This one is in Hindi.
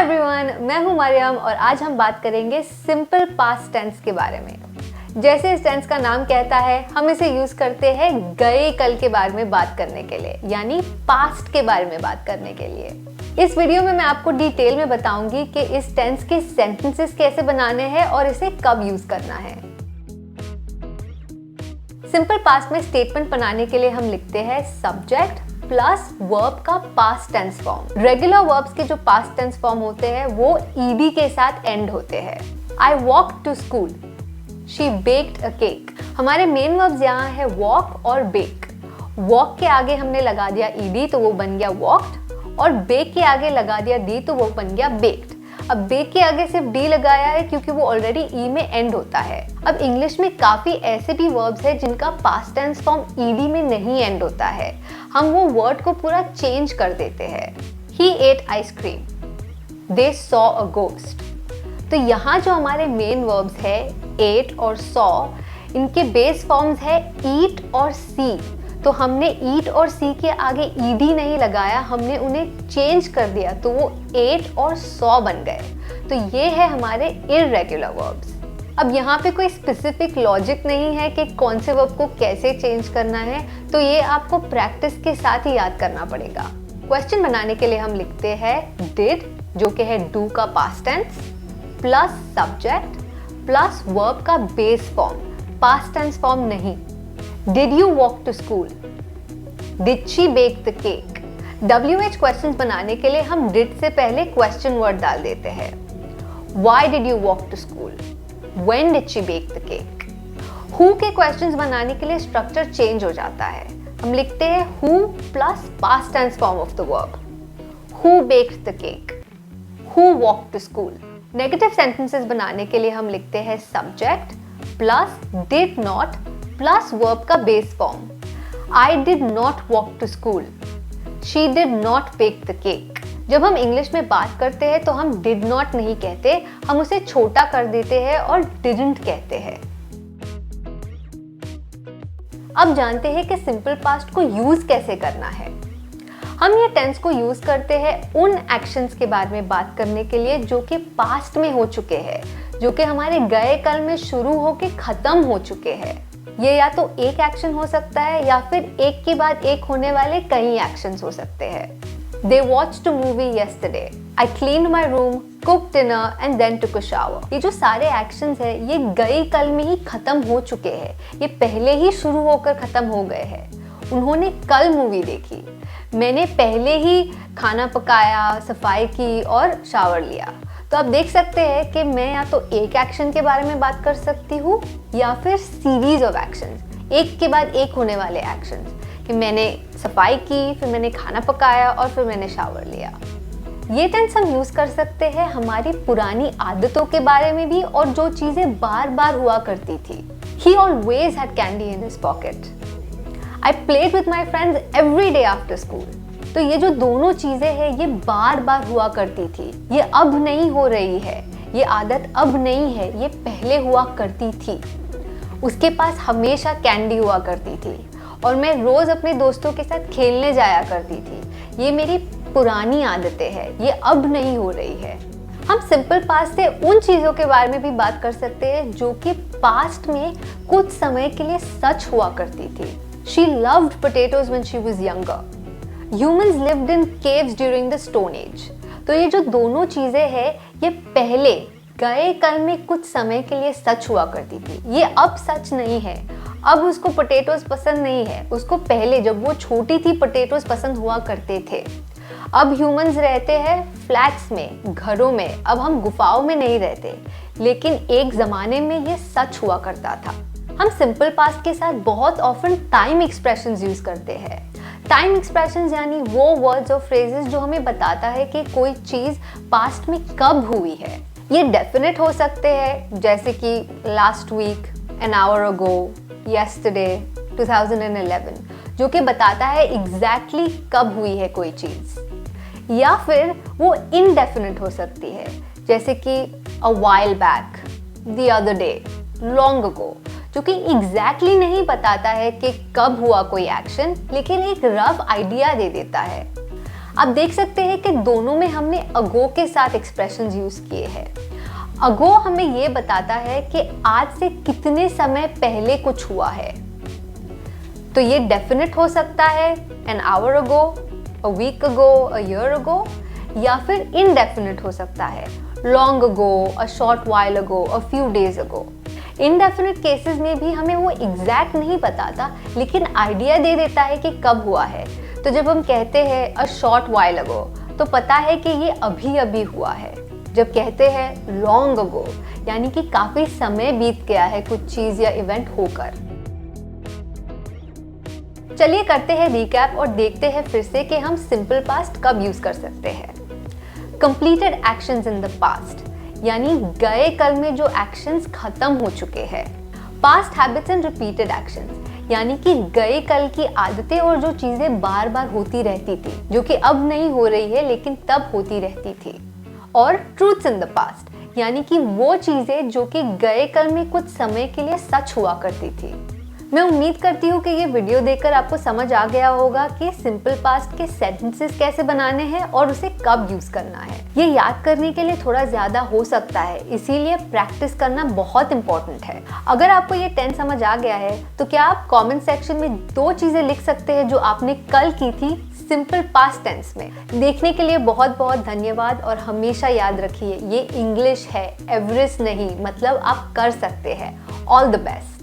एवरीवन, मैं हूं मरियम और आज हम बात करेंगे सिंपल पास्ट टेंस के बारे में। जैसे इस टेंस का नाम कहता है, हम इसे यूज करते हैं गए कल के बारे में बात करने के लिए, यानी पास्ट के बारे में बात करने के लिए। इस वीडियो में मैं आपको डिटेल में बताऊंगी कि इस टेंस के सेंटेंसेस कैसे बनाने हैं और इसे कब यूज करना है। सिंपल पास्ट में स्टेटमेंट बनाने के लिए हम लिखते हैं सब्जेक्ट प्लस वर्ब का past tense form. Regular verbs के जो पास्ट टेंस फॉर्म होते हैं वो ईडी के साथ एंड होते हैं। I walk to school, she baked a cake. हमारे मेन वर्ब्स यहाँ है वॉक और बेक। वॉक के आगे हमने लगा दिया ईडी तो वो बन गया वॉक्ड, और बेक के आगे लगा दिया डी तो वो बन गया बेक्ड। अब बेक के आगे सिर्फ डी लगाया है क्योंकि वो ऑलरेडी ई में एंड होता है। अब इंग्लिश में काफी ऐसे भी वर्ब्स हैं जिनका पास्ट टेंस फॉर्म ईडी में नहीं एंड होता है। हम वो वर्ड को पूरा चेंज कर देते हैं। He ate ice cream, they saw a ghost। तो यहाँ जो हमारे मेन वर्ब्स है ate और saw, इनके बेस फॉर्म्स है eat और see। तो हमने eat और see के आगे ed नहीं लगाया, हमने उन्हें चेंज कर दिया तो वो ate और saw बन गए। तो ये है हमारे इररेगुलर वर्ब्स। अब यहाँ पे कोई स्पेसिफिक लॉजिक नहीं है कि कौन से वर्ब को कैसे चेंज करना है, तो ये आपको प्रैक्टिस के साथ ही याद करना पड़ेगा। क्वेश्चन बनाने के लिए हम लिखते हैं डिड, जो कि है डू का past tense, plus subject plus verb का base form, past tense form नहीं। Did you walk to school, did she bake the cake. WH questions बनाने के लिए हम डिड से पहले क्वेश्चन वर्ड डाल देते हैं। Why did you walk to school, When did she bake the cake? Who के क्वेश्चंस बनाने के लिए स्ट्रक्चर चेंज हो जाता है। हम लिखते हैं who plus past tense form of the verb। Who baked the cake? Who walked to school? Negative sentences बनाने के लिए हम लिखते हैं subject plus did not plus verb का base form. I did not walk to school, she did not bake the cake। जब हम इंग्लिश में बात करते हैं तो हम डिड नॉट नहीं कहते, हम उसे छोटा कर देते हैं और डिडंट कहते हैं। अब जानते हैं कि सिंपल पास्ट को यूज कैसे करना है। हम ये टेंस को यूज करते हैं उन एक्शंस के बारे में बात करने के लिए जो कि पास्ट में हो चुके हैं, जो कि हमारे गए कल में शुरू होके खत्म हो चुके हैं। ये या तो एक एक्शन हो सकता है या फिर एक के बाद एक होने वाले कई एक्शंस हो सकते हैं। They watched a movie yesterday. I cleaned my room, cooked dinner and then took a shower. ये जो सारे एक्शंस हैं ये गए कल में ही खत्म हो चुके हैं, ये पहले ही शुरू होकर खत्म हो गए हैं। उन्होंने कल मूवी देखी, मैंने पहले ही खाना पकाया, सफाई की और शावर लिया। तो आप देख सकते हैं कि मैं या तो एक एक्शन के बारे में बात कर सकती हूँ या फिर सीरीज ऑफ एक्शंस, एक के बाद एक होने वाले एक्शंस, कि मैंने सफाई की, फिर मैंने खाना पकाया और फिर मैंने शावर लिया। ये टेंस हम यूज कर सकते हैं हमारी पुरानी आदतों के बारे में भी और जो चीजें बार बार हुआ करती थी। He always had candy in his pocket. I played with my friends every day after school. तो ये जो दोनों चीजें हैं ये बार बार हुआ करती थी, ये अब नहीं हो रही है। ये आदत अब नहीं है, ये पहले हुआ करती थी। उसके पास हमेशा कैंडी हुआ करती थी और मैं रोज अपने दोस्तों के साथ खेलने जाया करती थी। ये मेरी पुरानी आदतें हैं, ये अब नहीं हो रही है। हम सिंपल पास्ट से उन चीजों के बारे में भी बात कर सकते हैं जो कि पास्ट में कुछ समय के लिए सच हुआ करती थी। She loved potatoes when she was younger. Humans lived in caves during the Stone Age. तो ये जो दोनों चीजें हैं ये पहले गए कल में कुछ समय के लिए सच हुआ करती थी, ये अब सच नहीं है। अब उसको पोटैटोज पसंद नहीं है, उसको पहले जब वो छोटी थी पोटैटोज पसंद हुआ करते थे। अब ह्यूमंस रहते हैं फ्लैट्स में, घरों में, अब हम गुफाओं में नहीं रहते, लेकिन एक ज़माने में ये सच हुआ करता था। हम सिंपल पास्ट के साथ बहुत ऑफन टाइम एक्सप्रेशंस यूज़ करते हैं। टाइम एक्सप्रेशंस यानी वो वर्ड्स और फ्रेजेस जो हमें बताता है कि कोई चीज़ पास्ट में कब हुई है। ये डेफिनेट हो सकते हैं जैसे कि last week, an hour ago, yesterday, 2011, जो कि बताता है एग्जैक्टली कब हुई है कोई चीज़। या फिर वो इनडेफिनेट हो सकती है जैसे कि a while back, the other day, long ago, जो कि एग्जैक्टली नहीं बताता है कि कब हुआ कोई एक्शन, लेकिन एक रफ आइडिया दे देता है। आप देख सकते हैं कि दोनों में हमने अगो के साथ एक्सप्रेशंस यूज किए हैं। अगो हमें ये बताता है कि आज से कितने समय पहले कुछ हुआ है। तो ये डेफिनेट हो सकता है an hour ago, a week ago, a year ago, या फिर इनडेफिनेट हो सकता है long ago, a short while ago, a few days ago. Indefinite cases में भी हमें वो एग्जैक्ट नहीं बताता, लेकिन आइडिया दे देता है कि कब हुआ है। तो जब हम कहते हैं अ शॉर्ट वाइल अगो, तो पता है कि ये अभी अभी हुआ है। जब कहते हैं लॉन्ग अगो, यानी कि काफी समय बीत गया है कुछ चीज या इवेंट होकर। चलिए करते हैं रिकैप और देखते हैं फिर से कि हम सिंपल पास्ट कब यूज कर सकते हैं। Completed actions in the past, यानी गए कल में जो एक्शंस खत्म हो चुके हैं। Past habits and repeated actions, यानी कि गए कल की आदतें और जो चीजें बार बार होती रहती थी, जो कि अब नहीं हो रही है लेकिन तब होती रहती थी। और ट्रूथ्स इन द पास्ट, यानी कि वो चीजें जो कि गए कल में कुछ समय के लिए सच हुआ करती थी। मैं उम्मीद करती हूँ कि ये वीडियो देखकर आपको समझ आ गया होगा कि सिंपल पास्ट के सेंटेंसेस कैसे बनाने हैं और उसे कब यूज करना है। ये याद करने के लिए थोड़ा ज्यादा हो सकता है, इसीलिए प्रैक्टिस करना बहुत इंपॉर्टेंट है। अगर आपको ये टेंस समझ आ गया है तो क्या आप कमेंट सेक्शन में 2 चीजें लिख सकते हैं जो आपने कल की थी सिंपल पास्ट टेंस में। देखने के लिए बहुत बहुत धन्यवाद और हमेशा याद रखिए ये इंग्लिश है, एवरेस्ट नहीं, मतलब आप कर सकते हैं। All the best.